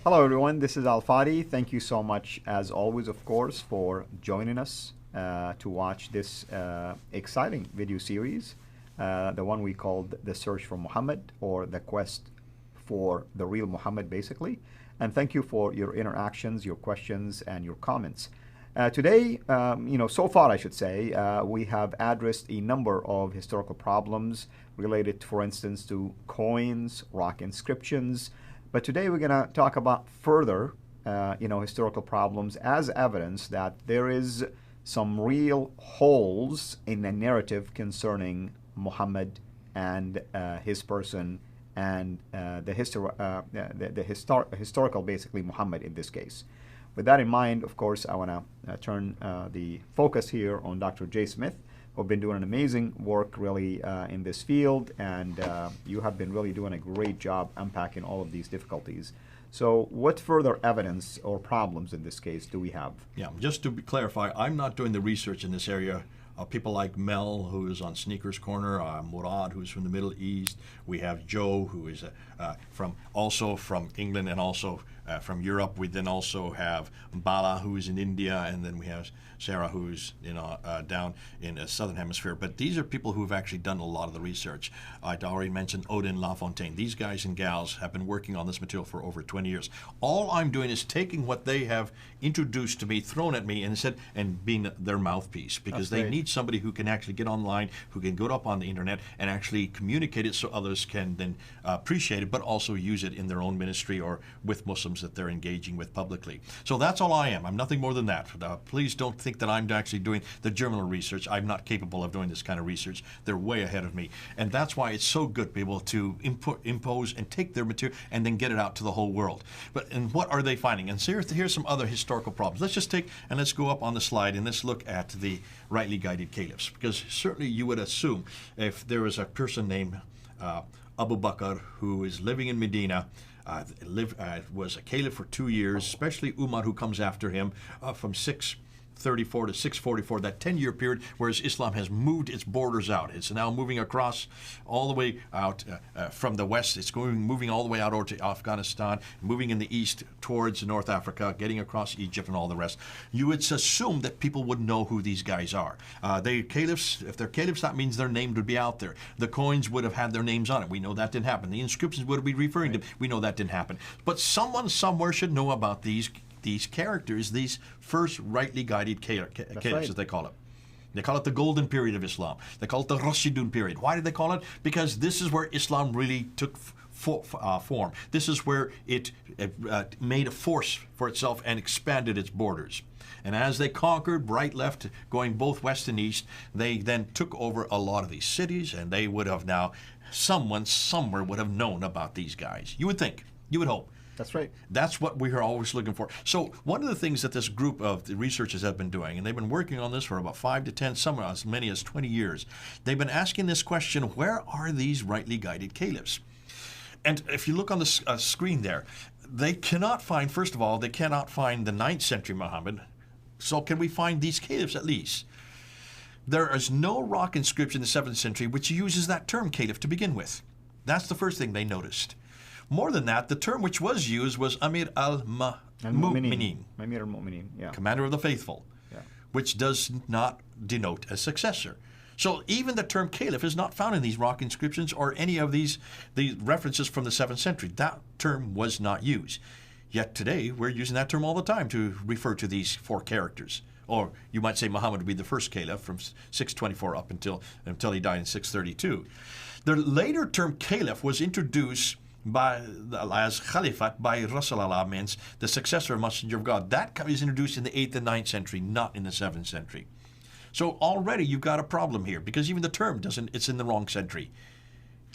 Hello, everyone. This is Al Fadi. Thank you so much, as always, of course, for joining us to watch this exciting video series, the one we called The Search for Muhammad, or The Quest for the Real Muhammad, basically. And thank you for your interactions, your questions, and your comments. Today, so far, I should say, we have addressed a number of historical problems related, for instance, to coins, rock inscriptions. But today we're going to talk about further, historical problems as evidence that there is some real holes in the narrative concerning Muhammad and his person and the historical, basically, Muhammad in this case. With that in mind, of course, I want to turn the focus here on Dr. Jay Smith, who've been doing an amazing work really in this field, and you have been really doing a great job unpacking all of these difficulties. So what further evidence or problems in this case do we have? Yeah, just to clarify, I'm not doing the research in this area. People like Mel, who is on Sneakers Corner, Murad, who's from the Middle East. We have Joe, who is also from England and also from Europe. We then also have Bala, who is in India, and then we have Sarah, who's down in the Southern Hemisphere. But these are people who have actually done a lot of the research. I'd already mentioned Odin LaFontaine. These guys and gals have been working on this material for over 20 years. All I'm doing is taking what they have introduced to me, thrown at me, and being their mouthpiece, because they need somebody who can actually get online, who can go up on the internet and actually communicate it so others can then appreciate it, but also use it in their own ministry or with Muslims that they're engaging with publicly. So that's all I am. I'm nothing more than that. Please don't think that I'm actually doing the journal research. I'm not capable of doing this kind of research. They're way ahead of me. And that's why it's so good to be able to impose and take their material and then get it out to the whole world. And what are they finding? And so here's some other historical problems. Let's just let's go up on the slide and let's look at the rightly guided caliphs, because certainly you would assume if there was a person named Abu Bakr who is living in Medina, was a caliph for 2 years, especially Umar, who comes after him from 634 to 644, that 10-year period, whereas Islam has moved its borders out. It's now moving across all the way out from the west. It's moving all the way out over to Afghanistan, moving in the east towards North Africa, getting across Egypt and all the rest. You would assume that people would know who these guys are. They caliphs, if they're caliphs, that means their name would be out there. The coins would have had their names on it. We know that didn't happen. The inscriptions would be referring to them. We know that didn't happen. But someone somewhere should know about these characters, these first rightly guided caliphs, as they call it. They call it the golden period of Islam. They call it the Rashidun period. Why did they call it? Because this is where Islam really took form. This is where it made a force for itself and expanded its borders. And as they conquered right, left, going both west and east, they then took over a lot of these cities, and they would have now, someone somewhere would have known about these guys. You would think. You would hope. That's right. That's what we are always looking for. So one of the things that this group of the researchers have been doing, and they've been working on this for about 5 to 10, some as many as 20 years, they've been asking this question: where are these rightly guided caliphs? And if you look on the screen there, they cannot find, first of all, they cannot find the 9th century Muhammad. So can we find these caliphs at least? There is no rock inscription in the 7th century which uses that term caliph to begin with. That's the first thing they noticed. More than that, the term which was used was Amir al-Mu'minin. Amir al-Mu'minin, yeah. Commander of the faithful, which does not denote a successor. So even the term caliph is not found in these rock inscriptions or any of these references from the 7th century. That term was not used. Yet today, we're using that term all the time to refer to these 4 characters. Or you might say Muhammad would be the first caliph from 624 up until he died in 632. The later term caliph was introduced as Caliphate by Rasulullah, means the successor of Messenger of God. That is introduced in the 8th and 9th century, not in the 7th century. So already you've got a problem here, because even the term it's in the wrong century.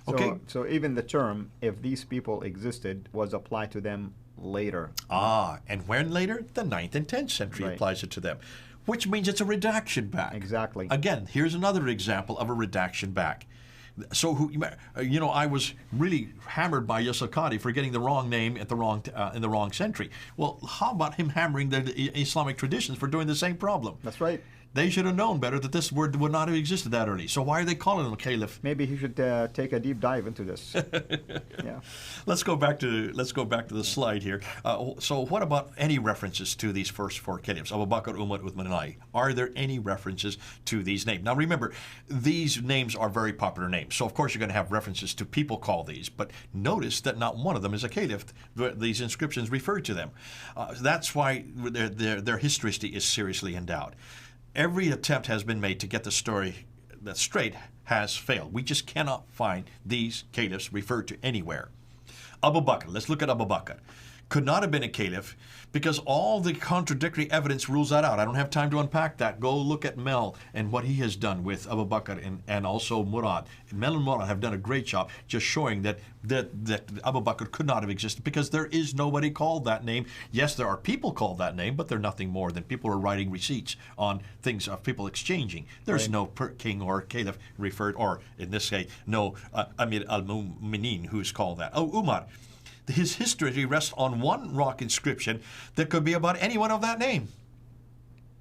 Okay. So even the term, if these people existed, was applied to them later. And when later? The 9th and 10th century applies it to them, which means it's a redaction back. Exactly. Again, here's another example of a redaction back. So, I was really hammered by Yusuf Qadi for getting the wrong name at the wrong in the wrong century. Well, how about him hammering the Islamic traditions for doing the same problem? That's right. They should have known better that this word would not have existed that early. So why are they calling him a caliph? Maybe he should take a deep dive into this. Yeah. Let's go back to the slide here. So what about any references to these first four caliphs, Abu Bakr, Umar, Uthman, and Ali? Are there any references to these names? Now remember, these names are very popular names. So of course you're going to have references to people called these, but notice that not one of them is a caliph. These inscriptions refer to them. That's why their historicity is seriously in doubt. Every attempt has been made to get the story that straight has failed. We just cannot find these caliphs referred to anywhere. Abu Bakr, let's look at Abu Bakr. Could not have been a caliph because all the contradictory evidence rules that out. I don't have time to unpack that. Go look at Mel and what he has done with Abu Bakr and also Murad. Mel and Murad have done a great job just showing that Abu Bakr could not have existed because there is nobody called that name. Yes, there are people called that name, but they're nothing more than people who are writing receipts on things of people exchanging. There's no king or caliph referred, or in this case, no Amir al-Mu'minin who is called that. Oh, Umar. His history rests on one rock inscription that could be about anyone of that name.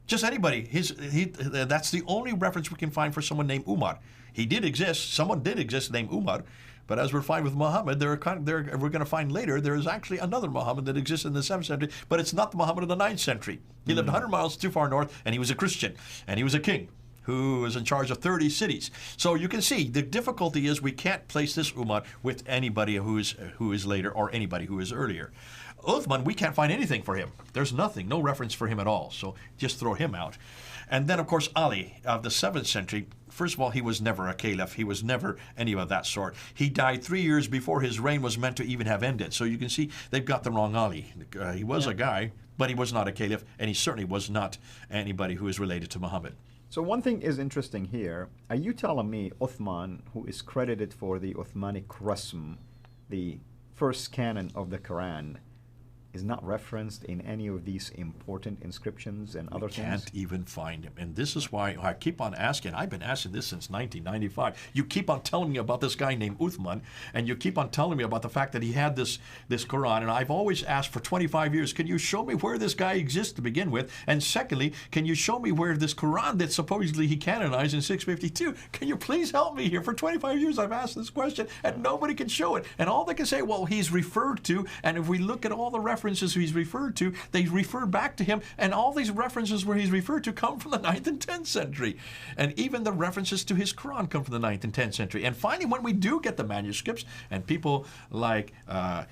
Just anybody. That's the only reference we can find for someone named Umar. He did exist. Someone did exist named Umar. But as we're finding with Muhammad, we're going to find later there is actually another Muhammad that existed in the 7th century, but it's not the Muhammad of the 9th century. He lived 100 miles too far north, and he was a Christian, and he was a king who was in charge of 30 cities. So you can see the difficulty is we can't place this Umar with anybody who is later or anybody who is earlier. Uthman, we can't find anything for him. There's nothing, no reference for him at all. So just throw him out. And then, of course, Ali of the 7th century. First of all, he was never a caliph. He was never any of that sort. He died 3 years before his reign was meant to even have ended. So you can see they've got the wrong Ali. He was a guy, but he was not a caliph, and he certainly was not anybody who is related to Muhammad. So one thing is interesting here. Are you telling me Uthman, who is credited for the Uthmanic Rasm, the first canon of the Quran, is not referenced in any of these important inscriptions and other things? Can't even find him. And this is why I keep on asking. I've been asking this since 1995. You keep on telling me about this guy named Uthman, and you keep on telling me about the fact that he had this Quran. And I've always asked for 25 years, can you show me where this guy exists to begin with? And secondly, can you show me where this Quran that supposedly he canonized in 652, can you please help me here? For 25 years I've asked this question, and nobody can show it. And all they can say, well, he's referred to, and if we look at all the references he's referred to, they refer back to him, and all these references where he's referred to come from the 9th and 10th century. And even the references to his Quran come from the 9th and 10th century. And finally, when we do get the manuscripts, and people like Tahir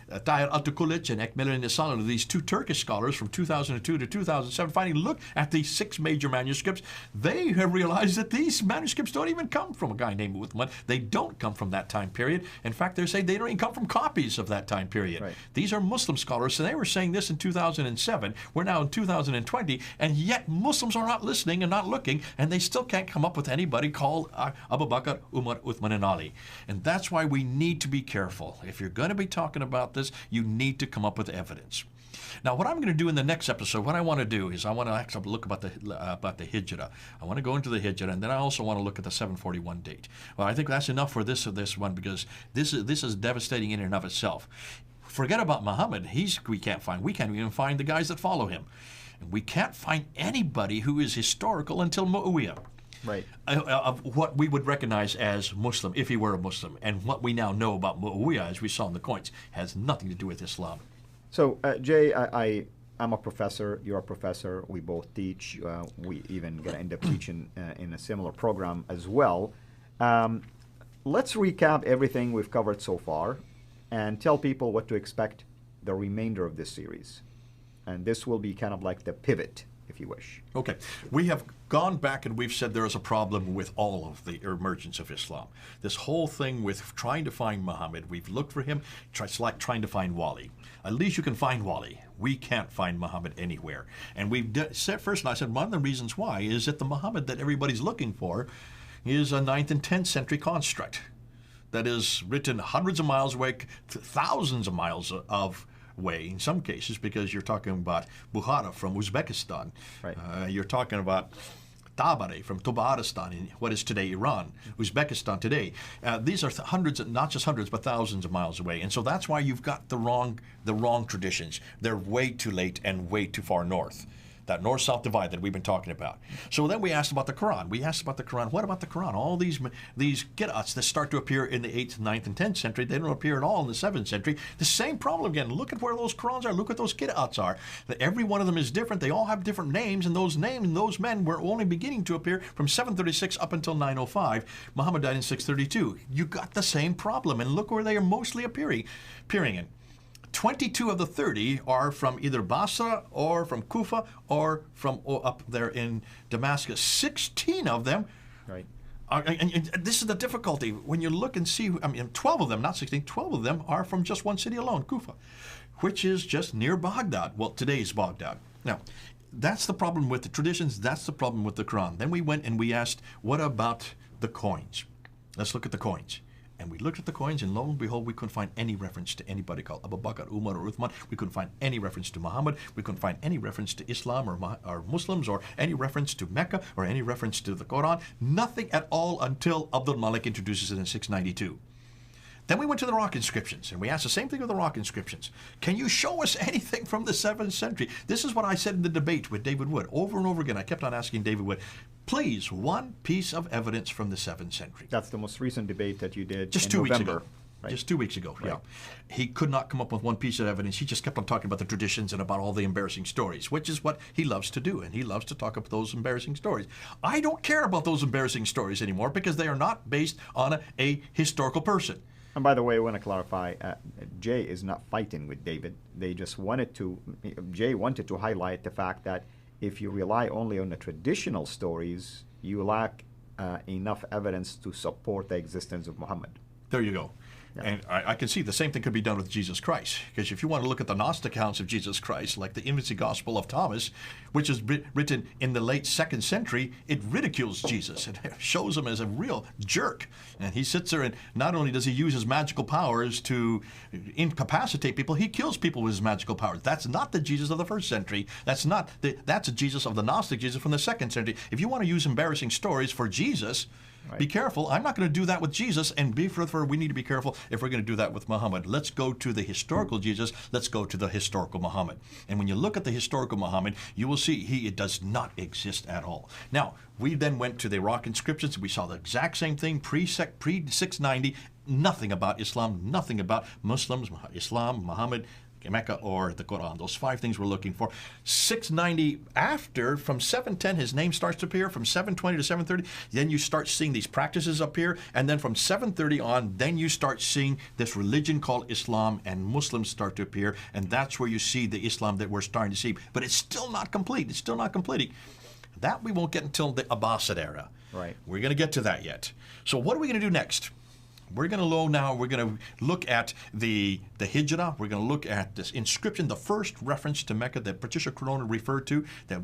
Atakulic and Ekmel Nisan, these two Turkish scholars from 2002 to 2007, finally look at these 6 major manuscripts, they have realized that these manuscripts don't even come from a guy named Uthman. They don't come from that time period. In fact, they're saying they don't even come from copies of that time period. Right. These are Muslim scholars, and they were saying this in 2007. We're now in 2020, and yet Muslims are not listening and not looking, and they still can't come up with anybody called Abu Bakr, Umar, Uthman, and Ali. And that's why we need to be careful. If you're going to be talking about this, you need to come up with evidence. Now, what I'm going to do in the next episode, what I want to do is I want to actually look about the Hijrah. I want to go into the Hijrah, and then I also want to look at the 741 date. Well, I think that's enough for this one, because this is devastating in and of itself. Forget about Muhammad. We can't even find the guys that follow him. And we can't find anybody who is historical until Muawiyah. Right. Of what we would recognize as Muslim, if he were a Muslim. And what we now know about Muawiyah, as we saw in the coins, has nothing to do with Islam. So, Jay, I'm a professor, you're a professor, we both teach, we even going to end up teaching in a similar program as well. Let's recap everything we've covered so far and tell people what to expect the remainder of this series. And this will be kind of like the pivot, if you wish. Okay. We have gone back and we've said there is a problem with all of the emergence of Islam. This whole thing with trying to find Muhammad, we've looked for him, it's like trying to find Wali. At least you can find Wali. We can't find Muhammad anywhere. And we've said first, and I said one of the reasons why is that the Muhammad that everybody's looking for is a 9th and 10th century construct that is written hundreds of miles away, thousands of miles away in some cases, because you're talking about Bukhara from Uzbekistan. Right. You're talking about Tabari from Tabaristan in what is today Iran, Uzbekistan today. These are hundreds, not just hundreds, but thousands of miles away. And so that's why you've got the wrong traditions. They're way too late and way too far north. that north-south divide that we've been talking about. So then we asked about the Quran. We asked about the Quran. What about the Quran? All these qira'ats that start to appear in the 8th, 9th, and 10th century, they don't appear at all in the 7th century. The same problem again. Look at where those Qurans are. Look at those qira'ats are. Every one of them is different. They all have different names, and those names and those men were only beginning to appear from 736 up until 905. Muhammad died in 632. You got the same problem, and look where they are mostly appearing in. 22 of the 30 are from either Basra or from Kufa or from up there in Damascus. 16 of them, right. And this is the difficulty. When you look and see, 12 of them, not 16, 12 of them are from just one city alone, Kufa, which is just near Baghdad. Well, today's Baghdad. Now, that's the problem with the traditions. That's the problem with the Quran. Then we went and we asked, what about the coins? Let's look at the coins. And we looked at the coins, and lo and behold, we couldn't find any reference to anybody called Abu Bakr, Umar, or Uthman. We couldn't find any reference to Muhammad. We couldn't find any reference to Islam or Muslims, or any reference to Mecca, or any reference to the Quran. Nothing at all until Abdul Malik introduces it in 692. Then we went to the rock inscriptions, and we asked the same thing with the rock inscriptions. Can you show us anything from the 7th century? This is what I said in the debate with David Wood. Over and over again, I kept on asking David Wood, please, one piece of evidence from the 7th century. That's the most recent debate that you did just in 2 November. weeks ago. Right. Just 2 weeks ago, right. Yeah. He could not come up with one piece of evidence. He just kept on talking about the traditions and about all the embarrassing stories, which is what he loves to do, and he loves to talk about those embarrassing stories. I don't care about those embarrassing stories anymore because they are not based on a historical person. And by the way, I want to clarify, Jay is not fighting with David. They just Jay wanted to highlight the fact that if you rely only on the traditional stories, you lack enough evidence to support the existence of Muhammad. There you go. Yeah. And I can see the same thing could be done with Jesus Christ. Because if you want to look at the Gnostic accounts of Jesus Christ, like the Infancy Gospel of Thomas, which is written in the late 2nd century, it ridicules Jesus. It shows him as a real jerk. And he sits there, and not only does he use his magical powers to incapacitate people, he kills people with his magical powers. That's not the Jesus of the 1st century. That's a Jesus of the Gnostic Jesus from the 2nd century. If you want to use embarrassing stories for Jesus, right, be careful. I'm not going to do that with Jesus, and we need to be careful if we're going to do that with Muhammad. Let's go to the historical Jesus. Let's go to the historical Muhammad. And when you look at the historical Muhammad, you will see it does not exist at all. Now, we then went to the rock inscriptions. We saw the exact same thing pre-690. Nothing about Islam, nothing about Muslims, Islam, Muhammad, Mecca, or the Quran. Those 5 things we're looking for. 690 after, from 710, his name starts to appear. From 720 to 730, then you start seeing these practices appear. And then from 730 on, then you start seeing this religion called Islam, and Muslims start to appear. And that's where you see the Islam that we're starting to see. But it's still not complete. It's still not completing. That we won't get until the Abbasid era. Right. We're going to get to that yet. So what are we going to do next? We're going to look at the Hijrah. We're going to look at this inscription, the first reference to Mecca that Patricia Corona referred to, that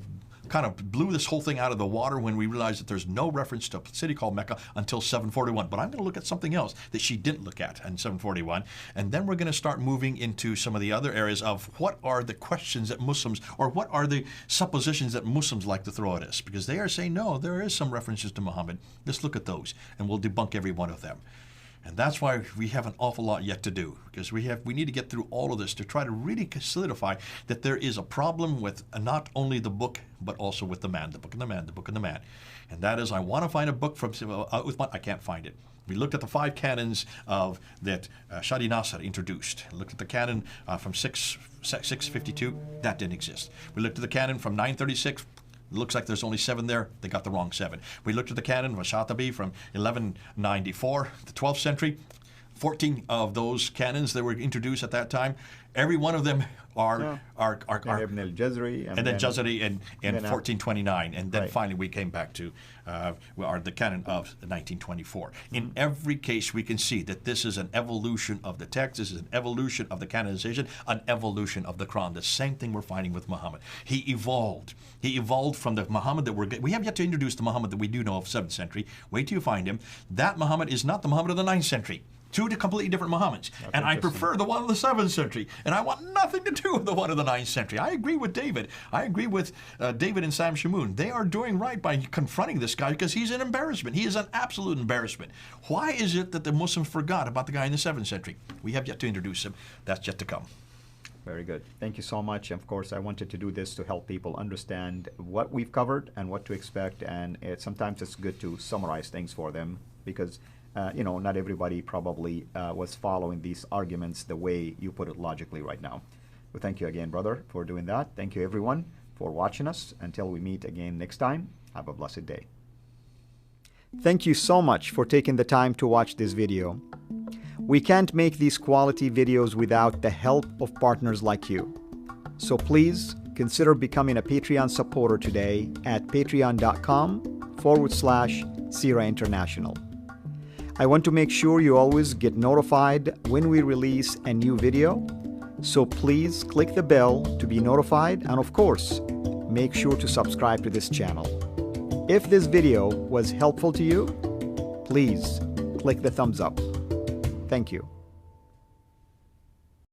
kind of blew this whole thing out of the water when we realized that there's no reference to a city called Mecca until 741. But I'm going to look at something else that she didn't look at in 741. And then we're going to start moving into some of the other areas of what are the questions that Muslims, or what are the suppositions that Muslims like to throw at us. Because they are saying, no, there is some references to Muhammad. Let's look at those, and we'll debunk every one of them. And that's why we have an awful lot yet to do, because we need to get through all of this to try to really solidify that there is a problem with not only the book, but also with the man, the book and the man, the book and the man. And that is, I want to find a book from Uthman. I can't find it. We looked at the 5 canons that Shadi Nasser introduced. Looked at the canon from 652. That didn't exist. We looked at the canon from 936. It looks like there's only 7 there. They got the wrong 7. We looked at the canon of Shatabi from 1194, the 12th century. 14 of those canons that were introduced at that time, every one of them are Ibn al-Jazari, and then Jazari in 1429, and then finally we came back to the canon of 1924. In every case, we can see that this is an evolution of the text. This is an evolution of the canonization, an evolution of the Quran. The same thing we're finding with Muhammad. He evolved. He evolved from the Muhammad that we have yet to introduce the Muhammad that we do know of 7th century. Wait till you find him. That Muhammad is not the Muhammad of the 9th century. 2 completely different Muhammads. And I prefer the one of the 7th century. And I want nothing to do with the one of the 9th century. I agree with David. I agree with David and Sam Shamoun. They are doing right by confronting this guy because he's an embarrassment. He is an absolute embarrassment. Why is it that the Muslims forgot about the guy in the 7th century? We have yet to introduce him. That's yet to come. Very good. Thank you so much. Of course, I wanted to do this to help people understand what we've covered and what to expect. And sometimes it's good to summarize things for them because, not everybody probably was following these arguments the way you put it logically right now. Well, thank you again, brother, for doing that. Thank you, everyone, for watching us. Until we meet again next time, have a blessed day. Thank you so much for taking the time to watch this video. We can't make these quality videos without the help of partners like you. So please consider becoming a Patreon supporter today at patreon.com/Sira International. I want to make sure you always get notified when we release a new video. So please click the bell to be notified, and of course, make sure to subscribe to this channel. If this video was helpful to you, please click the thumbs up. Thank you.